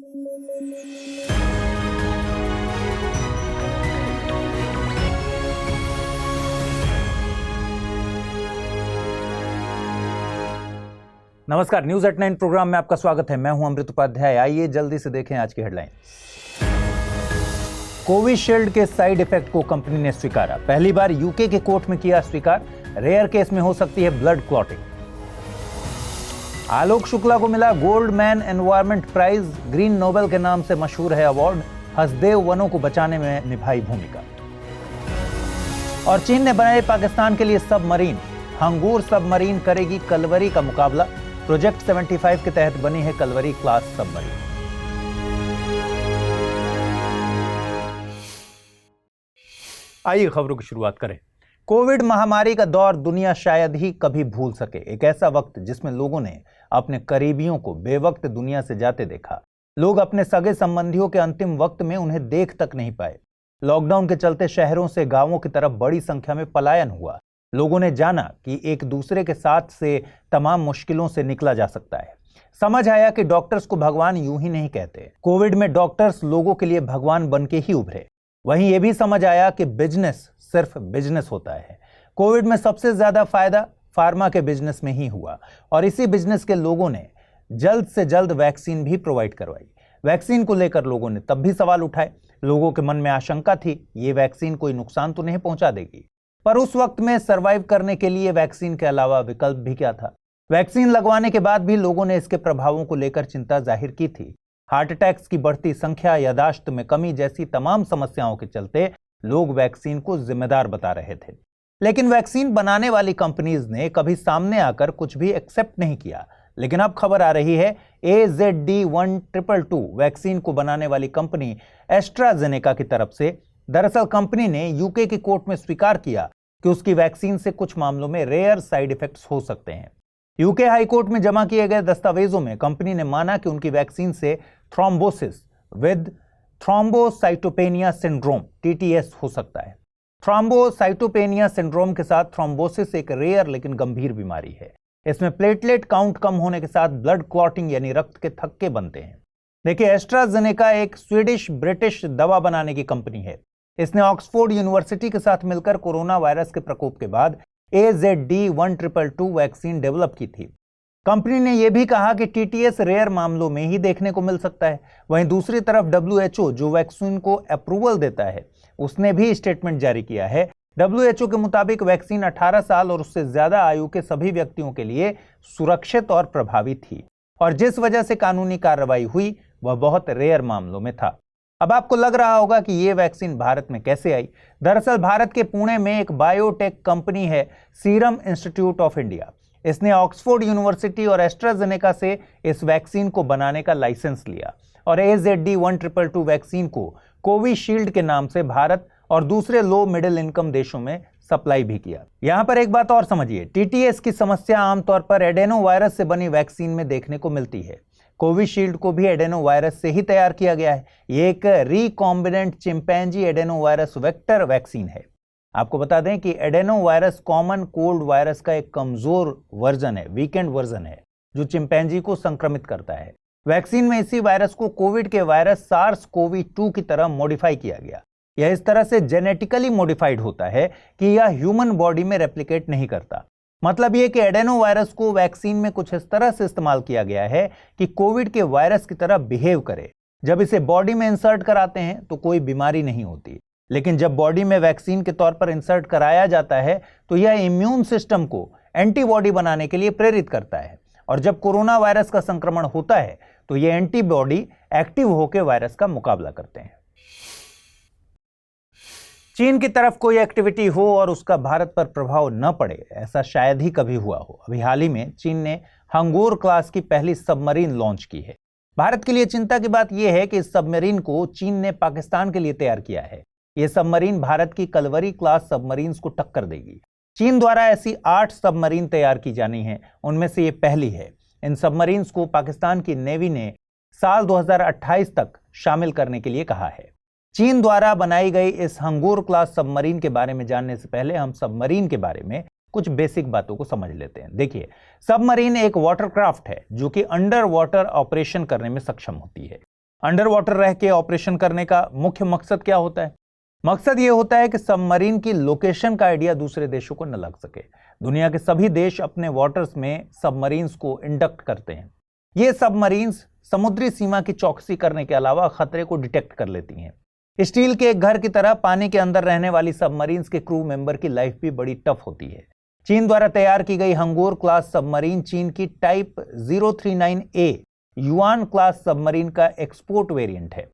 नमस्कार, news at 9 programme में आपका स्वागत है। मैं हूं अमृत उपाध्याय। आइए जल्दी से देखें आज की हेडलाइन। कोविशील्ड के साइड इफेक्ट को कंपनी ने स्वीकारा। पहली बार यूके के कोर्ट में किया स्वीकार। रेयर केस में हो सकती है ब्लड क्लॉटिंग। आलोक शुक्ला को मिला Goldman environment prize. Green Nobel के नाम से मशहूर है अवार्ड। हसदेव वनों को बचाने में निभाई भूमिका। और चीन ने बनाए पाकिस्तान के लिए सबमरीन। हंगूर सबमरीन करेगी कलवरी का मुकाबला। प्रोजेक्ट 75 के तहत बनी है कलवरी क्लास सबमरीन। आइए खबरों की शुरुआत करें। कोविड महामारी का दौर दुनिया शायद ही कभी भूल सके। एक ऐसा वक्त जिसमें लोगों ने अपने करीबियों को बेवक्त दुनिया से जाते देखा। लोग अपने सगे संबंधियों के अंतिम वक्त में उन्हें देख तक नहीं पाए। लॉकडाउन के चलते शहरों से गांवों की तरफ बड़ी संख्या में पलायन हुआ। लोगों ने जाना कि एक दूसरे के साथ से तमाम मुश्किलों से निकला जा सकता है। समझ आया कि डॉक्टर्स को भगवान यूं ही नहीं कहते। कोविड में डॉक्टर्स लोगों के लिए भगवान बन के ही उभरे। वहीं यह भी समझ आया कि बिजनेस सिर्फ बिजनेस होता है। कोविड में सबसे ज्यादा फायदा फार्मा के बिजनेस में ही हुआ और इसी बिजनेस के लोगों ने जल्द से जल्द वैक्सीन भी प्रोवाइड करवाई। वैक्सीन को लेकर लोगों ने तब भी सवाल उठाए। लोगों के मन में आशंका थी ये वैक्सीन कोई नुकसान तो नहीं पहुंचा देगी, पर उस वक्त में सरवाइव करने के लिए वैक्सीन के अलावा विकल्प भी क्या था। वैक्सीन लगवाने के बाद भी लोगों ने इसके प्रभावों को लेकर चिंता जाहिर की थी। हार्ट अटैक्स की बढ़ती संख्या, यादाश्त में कमी जैसी तमाम समस्याओं के चलते लोग वैक्सीन को जिम्मेदार बता रहे थे। लेकिन वैक्सीन बनाने वाली कंपनीज ने कभी सामने आकर कुछ भी एक्सेप्ट नहीं किया। लेकिन अब खबर आ रही है AZD1222 वैक्सीन को बनाने वाली कंपनी एस्ट्राजेनेका की तरफ से। दरअसल कंपनी ने यूके की कोर्ट में स्वीकार किया कि उसकी वैक्सीन से कुछ मामलों में रेयर साइड इफेक्ट्स हो सकते हैं। यूके हाई कोर्ट में जमा किए गए दस्तावेजों में कंपनी ने माना कि उनकी वैक्सीन से thrombosis with thrombocytopenia syndrome TTS हो सकता है। थ्रोम्बोसाइटोपेनिया सिंड्रोम के साथ थ्रोम्बोसिस एक रेयर लेकिन गंभीर बीमारी है। इसमें प्लेटलेट काउंट कम होने के साथ ब्लड क्लॉटिंग यानी रक्त के थक्के बनते हैं। देखिए, एस्ट्राजेनेका एक स्वीडिश ब्रिटिश दवा बनाने की कंपनी है। इसने ऑक्सफोर्ड यूनिवर्सिटी के साथ मिलकर कोरोना वायरस के प्रकोप के बाद AZD1222 वैक्सीन डेवलप की थी। कंपनी ने यह भी कहा कि TTS रेयर मामलों में ही देखने को मिल सकता है। वहीं दूसरी तरफ WHO जो वैक्सीन को अप्रूवल देता है, उसने भी स्टेटमेंट जारी किया है। WHO के मुताबिक वैक्सीन 18 साल और उससे ज्यादा आयु के सभी व्यक्तियों के लिए सुरक्षित और प्रभावी थी और जिस वजह से कानूनी कार्रवाई हुई वह बहुत रेयर मामलों में था। अब आपको लग रहा होगा कि यह वैक्सीन भारत में कैसे आई। दरअसल भारत के पुणे में एक बायोटेक कंपनी है सीरम इंस्टीट्यूट ऑफ इंडिया। इसने ऑक्सफोर्ड यूनिवर्सिटी और एस्ट्राजेनेका से इस वैक्सीन को बनाने का लाइसेंस लिया और AZD1222 वैक्सीन को कोविशील्ड के नाम से भारत और दूसरे लो मिडिल इनकम देशों में सप्लाई भी किया। यहां पर एक बात और समझिए, TTS की समस्या आमतौर पर एडेनो वायरस से बनी वैक्सीन में देखने को मिलती है। कोविशील्ड को भी एडेनो वायरस से ही तैयार किया गया है। ये एक recombinant chimpanzee adeno virus vector vaccine है। आपको बता दें कि adeno virus common cold virus का एक कमजोर वर्जन है, वीकेंड वर्जन है, जो चिंपैंजी को संक्रमित करता है। वैक्सीन में इसी वायरस को कोविड के वायरस SARS-CoV-2 की तरह मॉडिफाई किया गया। यह इस तरह से जेनेटिकली मॉडिफाइड होता है कि यह ह्यूमन बॉडी में रेप्लिकेट नहीं करता। मतलब यह कि एडेनो वायरस को वैक्सीन में कुछ इस तरह से इस्तेमाल किया गया है कि कोविड के वायरस की तरह बिहेव करे। जब इसे बॉडी में इंसर्ट कराते हैं तो कोई बीमारी नहीं होती, लेकिन जब बॉडी में वैक्सीन के तौर पर इंसर्ट कराया जाता है तो यह इम्यून सिस्टम को एंटीबॉडी बनाने के लिए प्रेरित करता है और जब कोरोना वायरस का संक्रमण होता है तो यह एंटीबॉडी एक्टिव होकर वायरस का मुकाबला करते हैं। चीन की तरफ कोई एक्टिविटी हो और उसका भारत पर प्रभाव न पड़े, ऐसा शायद ही कभी हुआ हो। अभी हाल ही में चीन ने हंगूर क्लास की पहली सबमरीन लॉन्च की है। भारत के लिए चिंता की बात यह है कि इस सबमरीन को चीन ने पाकिस्तान के लिए तैयार किया है। यह सबमरीन भारत की कलवरी क्लास सबमरीन्स को टक्कर देगी। चीन द्वारा ऐसी 8 सबमरीन तैयार की जानी है, उनमें से ये पहली है। इन सबमरीन्स को पाकिस्तान की नेवी ने साल 2028 तक शामिल करने के लिए कहा है। चीन द्वारा बनाई गई इस हंगूर क्लास सबमरीन के बारे में जानने से पहले हम सबमरीन के बारे में कुछ बेसिक बातों को समझ लेते हैं। देखिए, सबमरीन एक वाटरक्राफ्ट है जो कि अंडर वाटर ऑपरेशन करने में सक्षम होती है अंडर वाटर रह के ऑपरेशन करने का मुख्य मकसद क्या होता है? मकसद ये होता है कि सबमरीन की लोकेशन का आइडिया दूसरे देशों को न लग सके। दुनिया के सभी देश अपने वाटर्स में सबमरीन्स को इंडक्ट करते हैं। ये सबमरीन्स समुद्री सीमा की चौकसी करने के अलावा खतरे को डिटेक्ट कर लेती हैं। स्टील के एक घर की तरह पानी के अंदर रहने वाली सबमरीन्स के क्रू मेंबर की लाइफ भी बड़ी टफ होती है। चीन द्वारा तैयार की गई हंगोर क्लास सबमरीन चीन की type 039A yuan class submarine का एक्सपोर्ट वेरिएंट है।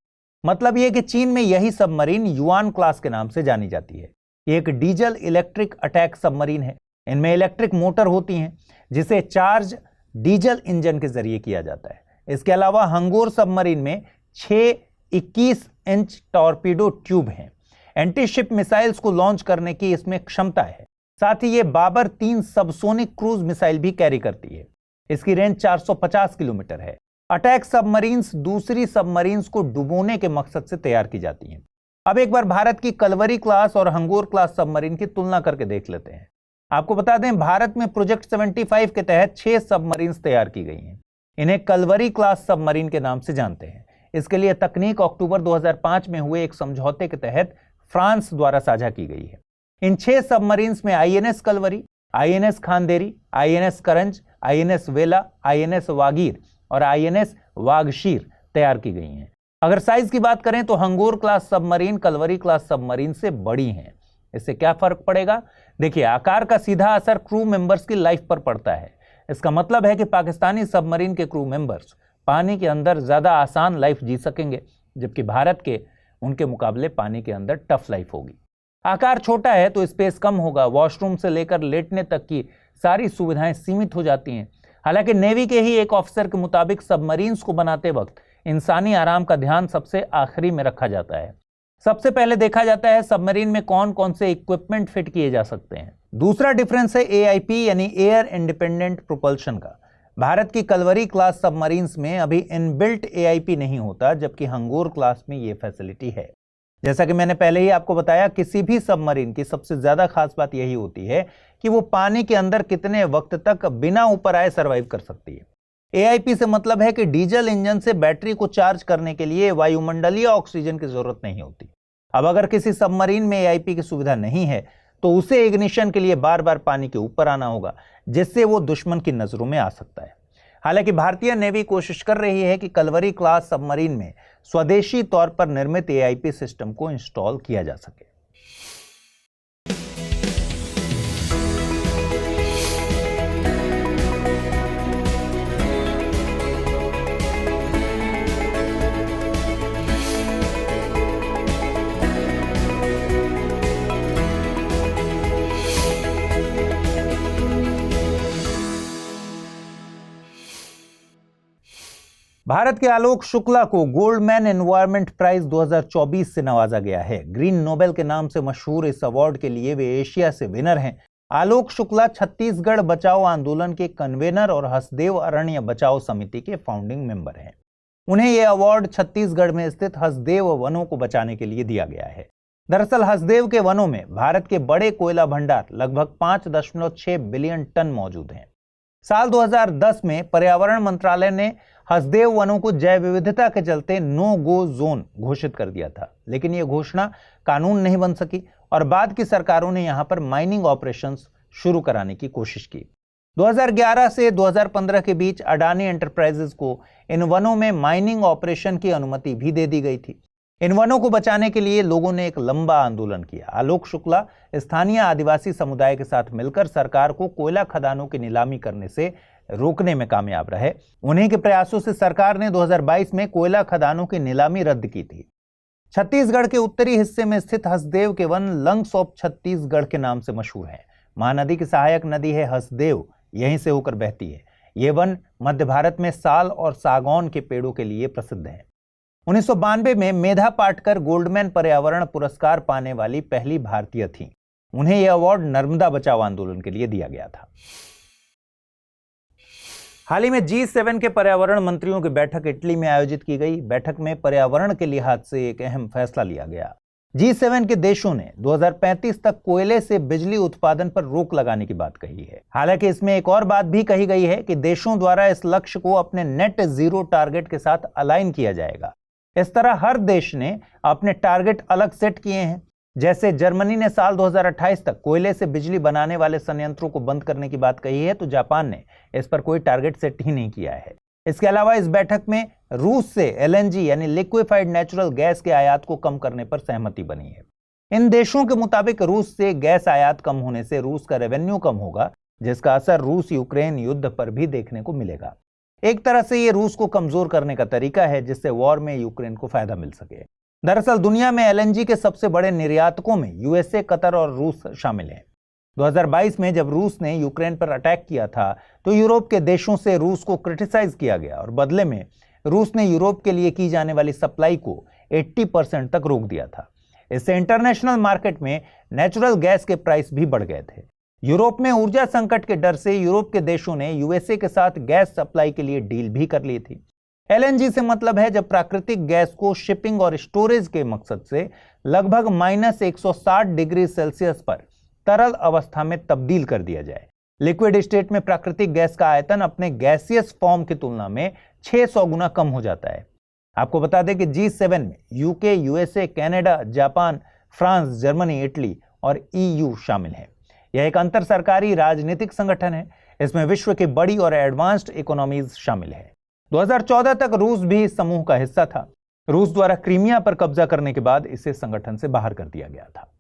मतलब यह कि चीन में यही सबमरीन युआन क्लास के नाम से जानी जाती है। ये एक डीजल इलेक्ट्रिक अटैक सबमरीन है। इनमें इलेक्ट्रिक मोटर होती हैं जिसे चार्ज डीजल इंजन के जरिए किया जाता है। इसके अलावा हंगोर सबमरीन में 6 21 इंच टॉर्पीडो ट्यूब हैं। एंटी शिप मिसाइल्स को लॉन्च करने की इसमें क्षमता है। साथ ही ये बाबर 3 सबसोनिक क्रूज मिसाइल भी कैरी करती है। इसकी रेंज 450 किलोमीटर है। अटैक सबमरीन्स दूसरी सबमरीन्स को डुबोने के मकसद से तैयार की जाती हैं। अब एक बार भारत की कलवरी क्लास और हंगोर क्लास सबमरीन की तुलना करके देख लेते हैं। आपको बता दें, भारत में प्रोजेक्ट 75 के तहत 6 सबमरीन्स तैयार की गई हैं। इन्हें कलवरी क्लास सबमरीन के नाम से जानते हैं। इसके लिए तकनीक अक्टूबर 2005 में हुए एक समझौते के तहत फ्रांस द्वारा साझा की गई है। इन 6 सबमरीन्स में INS Kalvari, INS Khanderi, INS Karanj, INS Vela, INS Vagir और आईएनएस वागशीर तैयार की गई हैं। अगर साइज की बात करें तो Hangor class submarine Kalvari class submarine से बड़ी हैं। इससे क्या फर्क पड़ेगा? देखिए, आकार का सीधा असर क्रू मेंबर्स की लाइफ पर पड़ता है। इसका मतलब है कि पाकिस्तानी सबमरीन के क्रू मेंबर्स पानी के अंदर ज्यादा आसान लाइफ जी सकेंगे, जबकि भारत के उनके मुकाबले पानी के अंदर टफ लाइफ होगी। आकार छोटा है तो स्पेस कम होगा। वॉशरूम से लेकर लेटने तक की सारी सुविधाएं सीमित हो जाती हैं। हालांकि नेवी के ही एक ऑफिसर के मुताबिक सबमरीन्स को बनाते वक्त इंसानी आराम का ध्यान सबसे आखिरी में रखा जाता है। सबसे पहले देखा जाता है सबमरीन में कौन कौन से इक्विपमेंट फिट किए जा सकते हैं। दूसरा डिफरेंस है एआईपी यानी एयर इंडिपेंडेंट प्रोपल्शन का। भारत की कलवरी क्लास सबमरीन्स में अभी इनबिल्ट एआईपी नहीं होता, जबकि हंगोर क्लास में यह फैसिलिटी है। जैसा कि मैंने पहले ही आपको बताया, किसी भी सबमरीन की सबसे ज्यादा खास बात यही होती है कि वो पानी के अंदर कितने वक्त तक बिना ऊपर आए सरवाइव कर सकती है। एआईपी से मतलब है कि डीजल इंजन से बैटरी को चार्ज करने के लिए वायुमंडलीय ऑक्सीजन की जरूरत नहीं होती। अब अगर किसी सबमरीन में एआईपी की सुविधा नहीं है तो उसे इग्निशन के लिए बार बार पानी के ऊपर आना होगा, जिससे वो दुश्मन की नजरों में आ सकता है। हालांकि भारतीय नेवी कोशिश कर रही है कि कलवरी क्लास सबमरीन में स्वदेशी तौर पर निर्मित एआईपी सिस्टम को इंस्टॉल किया जा सके। भारत के आलोक शुक्ला को गोल्डमैन एनवायरमेंट प्राइज 2024 से नवाजा गया है। ग्रीन नोबेल के नाम से मशहूर इस अवार्ड के लिए वे एशिया से विनर हैं। आलोक शुक्ला छत्तीसगढ़ बचाओ आंदोलन के कन्वेनर और हसदेव अरण्य बचाओ समिति के फाउंडिंग मेंबर हैं। उन्हें यह अवार्ड छत्तीसगढ़ में स्थित हसदेव वनों को बचाने के लिए दिया गया है। दरअसल हसदेव के वनों में भारत के बड़े कोयला भंडार लगभग 5.6 बिलियन टन मौजूद हैं। साल 2010 में पर्यावरण मंत्रालय ने हसदेव वनों को जैव विविधता के चलते नो गो जोन घोषित कर दिया था, लेकिन यह घोषणा कानून नहीं बन सकी और बाद की सरकारों ने यहां पर माइनिंग ऑपरेशंस शुरू कराने की कोशिश की। 2011 से 2015 के बीच अडानी एंटरप्राइजेज को इन वनों में माइनिंग ऑपरेशन की अनुमति भी दे दी गई थी। इन वनों को बचाने के लिए लोगों ने एक लंबा आंदोलन किया। आलोक शुक्ला स्थानीय आदिवासी समुदाय के साथ मिलकर सरकार को कोयला खदानों की नीलामी करने से रोकने में कामयाब रहे। उन्हीं के प्रयासों से सरकार ने 2022 में कोयला खदानों की नीलामी रद्द की थी। छत्तीसगढ़ के उत्तरी हिस्से में स्थित हसदेव के वन लंग्स ऑफ छत्तीसगढ़ के नाम से मशहूर है। महानदी की सहायक नदी है हसदेव, यहीं से होकर बहती है। ये वन मध्य भारत में साल और सागौन के पेड़ों के लिए प्रसिद्ध है। 1992 में मेधा पाटकर गोल्डमैन पर्यावरण पुरस्कार पाने वाली पहली भारतीय थी। उन्हें यह अवार्ड नर्मदा बचाओ आंदोलन के लिए दिया गया था। हाल ही में G7 के पर्यावरण मंत्रियों की बैठक इटली में आयोजित की गई। बैठक में पर्यावरण के लिहाज से एक अहम फैसला लिया गया। G7 के देशों ने 2035 तक कोयले से बिजली उत्पादन पर रोक लगाने की बात कही है। हालांकि इसमें एक और बात भी कही गई है कि देशों द्वारा इस लक्ष्य को अपने नेट जीरो टारगेट के साथ अलाइन किया जाएगा। इस तरह हर देश ने अपने टारगेट अलग सेट किए हैं। जैसे जर्मनी ने साल 2028 तक कोयले से बिजली बनाने वाले संयंत्रों को बंद करने की बात कही है, तो जापान ने इस पर कोई टारगेट सेट ही नहीं किया है। इसके अलावा इस बैठक में रूस से एलएनजी यानी लिक्विफाइड नेचुरल गैस के आयात को कम करने पर सहमति बनी है। इन देशों के मुताबिक रूस से गैस आयात कम होने से रूस का रेवेन्यू कम होगा, जिसका असर रूस यूक्रेन युद्ध पर भी देखने को मिलेगा। एक तरह से ये रूस को कमजोर करने का तरीका है, जिससे वॉर में यूक्रेन को फायदा मिल सके। दरअसल दुनिया में एलएनजी के सबसे बड़े निर्यातकों में यूएसए, कतर और रूस शामिल हैं। 2022 में जब रूस ने यूक्रेन पर अटैक किया था तो यूरोप के देशों से रूस को क्रिटिसाइज किया गया और बदले में रूस ने यूरोप के लिए की जाने वाली सप्लाई को 80% तक रोक दिया था। इससे इंटरनेशनल मार्केट में नेचुरल गैस के प्राइस भी बढ़ गए थे। यूरोप में ऊर्जा संकट के डर से यूरोप के देशों ने यूएसए के साथ गैस सप्लाई के लिए डील भी कर ली थी। एलएनजी से मतलब है जब प्राकृतिक गैस को शिपिंग और स्टोरेज के मकसद से लगभग -160 डिग्री सेल्सियस पर तरल अवस्था में तब्दील कर दिया जाए। लिक्विड स्टेट में प्राकृतिक गैस का आयतन अपने गैसियस फॉर्म की तुलना में 600 गुना कम हो जाता है। आपको बता दें कि G7 में UK, USA, Canada, Japan, France, Germany, Italy और ईयू शामिल है। यह एक अंतर सरकारी राजनीतिक संगठन है। इसमें विश्व की बड़ी और एडवांस्ड इकोनॉमीज शामिल है। 2014 तक रूस भी इस समूह का हिस्सा था। रूस द्वारा क्रीमिया पर कब्जा करने के बाद इसे संगठन से बाहर कर दिया गया था।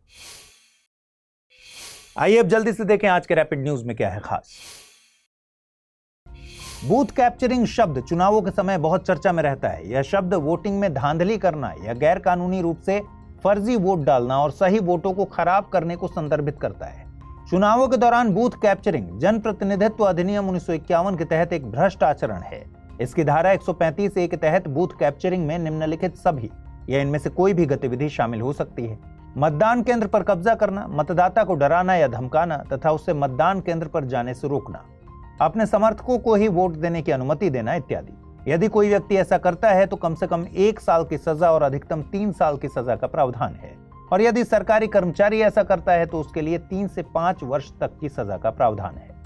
आइए अब जल्दी से देखें आज के रैपिड न्यूज में क्या है खास। बूथ कैप्चरिंग शब्द चुनावों के समय बहुत चर्चा में रहता है। यह शब्द वोटिंग में धांधली करना या गैर कानूनी रूप से फर्जी वोट डालना और सही वोटों को खराब करने को संदर्भित करता है। चुनावों के दौरान बूथ कैप्चरिंग जनप्रतिनिधित्व अधिनियम 1951 के तहत एक भ्रष्ट आचरण है। इसकी धारा 135A के तहत बूथ कैप्चरिंग में निम्नलिखित सभी या इनमें से कोई भी गतिविधि शामिल हो सकती है: मतदान केंद्र पर कब्जा करना, मतदाता को डराना या धमकाना तथा उससे मतदान केंद्र पर जाने से रोकना, अपने समर्थकों को ही वोट देने की अनुमति देना इत्यादि। यदि कोई व्यक्ति ऐसा करता है तो कम से कम 1 साल की सजा और अधिकतम 3 साल की सजा का प्रावधान है, और यदि सरकारी कर्मचारी ऐसा करता है तो उसके लिए 3 से 5 वर्ष तक की सजा का प्रावधान है।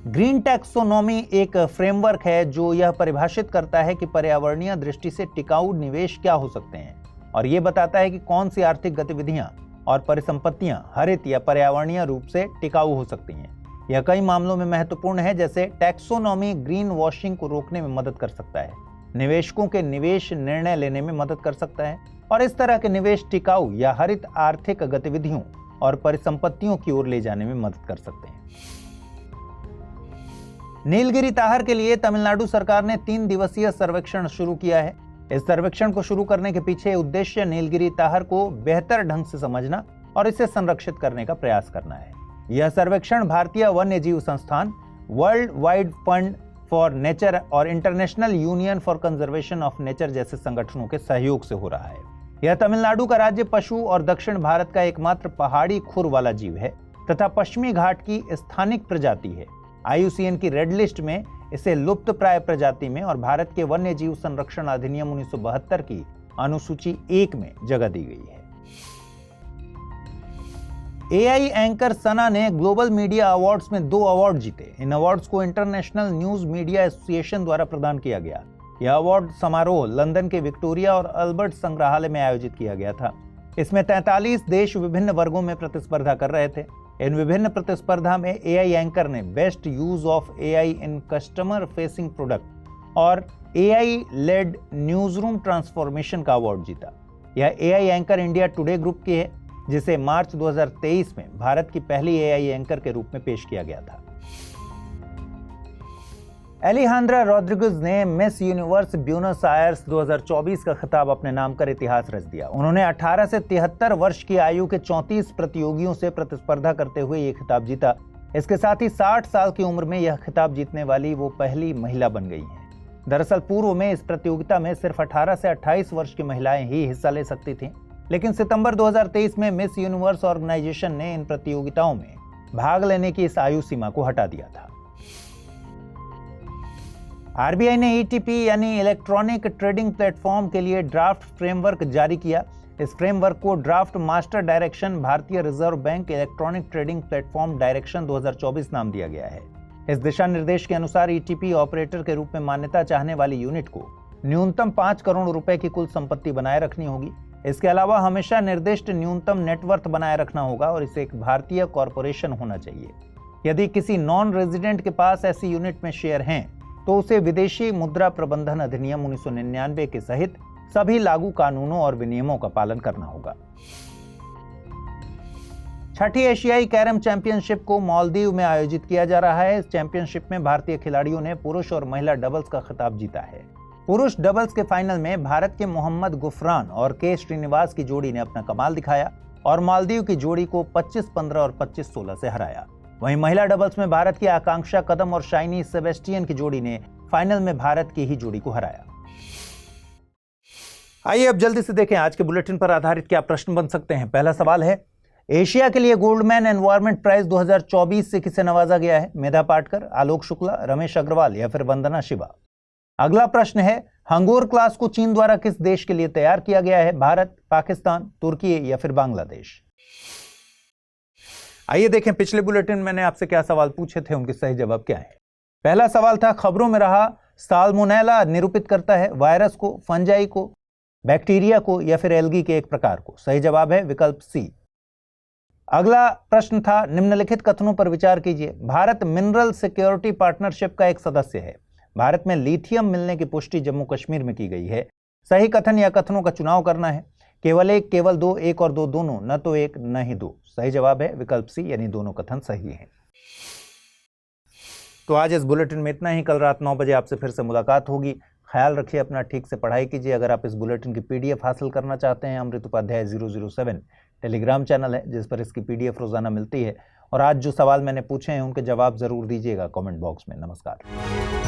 ग्रीन टैक्सोनॉमी एक फ्रेमवर्क है जो यह परिभाषित करता है कि पर्यावरणीय दृष्टि से टिकाऊ निवेश क्या हो सकते हैं, और यह बताता है कि कौन सी आर्थिक गतिविधियां और परिसंपत्तियां हरित या पर्यावरणीय रूप से टिकाऊ हो सकती हैं। यह कई मामलों में महत्वपूर्ण है, जैसे टैक्सोनॉमी ग्रीन वॉशिंग को रोकने में मदद कर सकता है, निवेशकों के निवेश निर्णय लेने में मदद कर सकता है, और इस तरह के निवेश टिकाऊ या हरित आर्थिक गतिविधियों और परिसंपत्तियों की ओर ले जाने में मदद कर सकते हैं। नीलगिरी ताहर के लिए तमिलनाडु सरकार ने 3 दिवसीय सर्वेक्षण शुरू किया है। इस सर्वेक्षण को शुरू करने के पीछे उद्देश्य नीलगिरी ताहर को बेहतर ढंग से समझना और इसे संरक्षित करने का प्रयास करना है। यह सर्वेक्षण भारतीय वन्य जीव संस्थान, world wide fund for nature और international union for conservation of nature जैसे संगठनों के सहयोग से हो रहा है। यह तमिलनाडु का राज्य पशु और दक्षिण भारत का एकमात्र पहाड़ी खुर वाला जीव है तथा पश्चिमी घाट की स्थानिक प्रजाति है। IUCN की रेड लिस्ट में इसे लुप्त प्राय प्रजाति में और भारत के वन्य जीव संरक्षण अधिनियम 1972 की अनुसूची 1 में जगह दी गई है। AI एंकर सना ने ग्लोबल मीडिया अवार्ड्स में 2 अवार्ड जीते। इन अवार्ड्स को इंटरनेशनल न्यूज मीडिया एसोसिएशन द्वारा प्रदान किया गया। यह अवार्ड समारोह लंदन के विक्टोरिया और अल्बर्ट संग्रहालय में आयोजित किया गया था। इसमें 43 देश विभिन्न वर्गों में प्रतिस्पर्धा कर रहे थे। इन विभिन्न प्रतिस्पर्धा में AI एंकर ने best use of AI in customer facing product और AI led newsroom transformation का अवार्ड जीता। यह AI anchor India Today group की है, जिसे मार्च 2023 में भारत की पहली AI एंकर के रूप में पेश किया गया था। एलिहांद्रा रोड्रिगेज ने मिस यूनिवर्स ब्यूनस आयर्स 2024 का खिताब अपने नाम कर इतिहास रच दिया। उन्होंने 18 से 73 वर्ष की आयु के 34 प्रतियोगियों से प्रतिस्पर्धा करते हुए ये खिताब जीता। इसके साथ ही 60 साल की उम्र में यह खिताब जीतने वाली वो पहली महिला बन गई हैं। दरअसल पूर्व में इस प्रतियोगिता में सिर्फ 18 से 28 वर्ष की महिलाएं ही हिस्सा ले सकती थीं, लेकिन सितंबर 2023 में मिस यूनिवर्स ऑर्गेनाइजेशन ने इन प्रतियोगिताओं में भाग लेने की इस आयु सीमा को हटा दिया था। RBI ने ETP यानी इलेक्ट्रॉनिक ट्रेडिंग प्लेटफॉर्म के लिए ड्राफ्ट फ्रेमवर्क जारी किया। इस फ्रेमवर्क को ड्राफ्ट मास्टर डायरेक्शन भारतीय reserve bank electronic trading platform direction 2024 नाम दिया गया है। इस दिशा निर्देश के अनुसार ETP ऑपरेटर के रूप में मान्यता चाहने वाली यूनिट को न्यूनतम 5 करोड़ रुपए की कुल संपत्ति बनाए रखनी होगी। इसके अलावा हमेशा निर्दिष्ट न्यूनतम नेटवर्थ बनाए रखना होगा और इसे एक भारतीय कॉरपोरेशन होना चाहिए। यदि किसी नॉन रेजिडेंट के पास ऐसी यूनिट में शेयर हैं तो उसे विदेशी मुद्रा प्रबंधन अधिनियम 1999 के सहित सभी लागू कानूनों और विनियमों का पालन करना होगा। छठी एशियाई कैरम चैंपियनशिप को मालदीव में आयोजित किया जा रहा है। इस चैंपियनशिप में भारतीय खिलाड़ियों ने पुरुष और महिला डबल्स का खिताब जीता है। पुरुष डबल्स के फाइनल में भारत के मोहम्मद गुफरान और के श्रीनिवास की जोड़ी ने अपना कमाल दिखाया और मालदीव की जोड़ी को 25-15 और 25-16 से हराया। वहीं महिला डबल्स में भारत की आकांक्षा कदम और शाइनी सेबेस्टियन की जोड़ी ने फाइनल में भारत की ही जोड़ी को हराया। आइए अब जल्दी से देखें आज के बुलेटिन पर आधारित क्या प्रश्न बन सकते हैं। पहला सवाल है, एशिया के लिए गोल्डमैन एनवायरमेंट प्राइज 2024 से किसे नवाजा गया है? मेधा पाटकर, आलोक शुक्ला, रमेश अग्रवाल या फिर वंदना शिवा। अगला प्रश्न है, हंगोर क्लास को चीन द्वारा किस देश के लिए तैयार किया गया है? भारत, पाकिस्तान, तुर्की या फिर बांग्लादेश। आइए देखें पिछले बुलेटिन में मैंने आपसे क्या सवाल पूछे थे, उनके सही जवाब क्या है। पहला सवाल था, खबरों में रहा साल्मोनेला निरूपित करता है वायरस को, फंजाई को, बैक्टीरिया को या फिर एल्गी के एक प्रकार को। सही जवाब है विकल्प सी। अगला प्रश्न था, निम्नलिखित कथनों पर विचार कीजिए। भारत मिनरल सिक्योरिटी पार्टनरशिप का एक सदस्य है। भारत में लिथियम मिलने की पुष्टि जम्मू कश्मीर में की गई है। सही कथन या कथनों का चुनाव करना है। केवल एक, केवल दो, एक और दो दोनों, न तो एक न ही दो। सही जवाब है विकल्प सी, यानी दोनों कथन सही हैं। तो आज इस बुलेटिन में इतना ही। कल रात 9 बजे आपसे फिर से मुलाकात होगी। ख्याल रखिए अपना, ठीक से पढ़ाई कीजिए। अगर आप इस बुलेटिन की पीडीएफ हासिल करना चाहते हैं, अमृत उपाध्याय 007 टेलीग्राम चैनल है जिस पर इसकी पीडीएफ रोजाना मिलती है। और आज जो सवाल मैंने पूछे हैं उनके जवाब जरूर दीजिएगा कमेंट बॉक्स में। नमस्कार।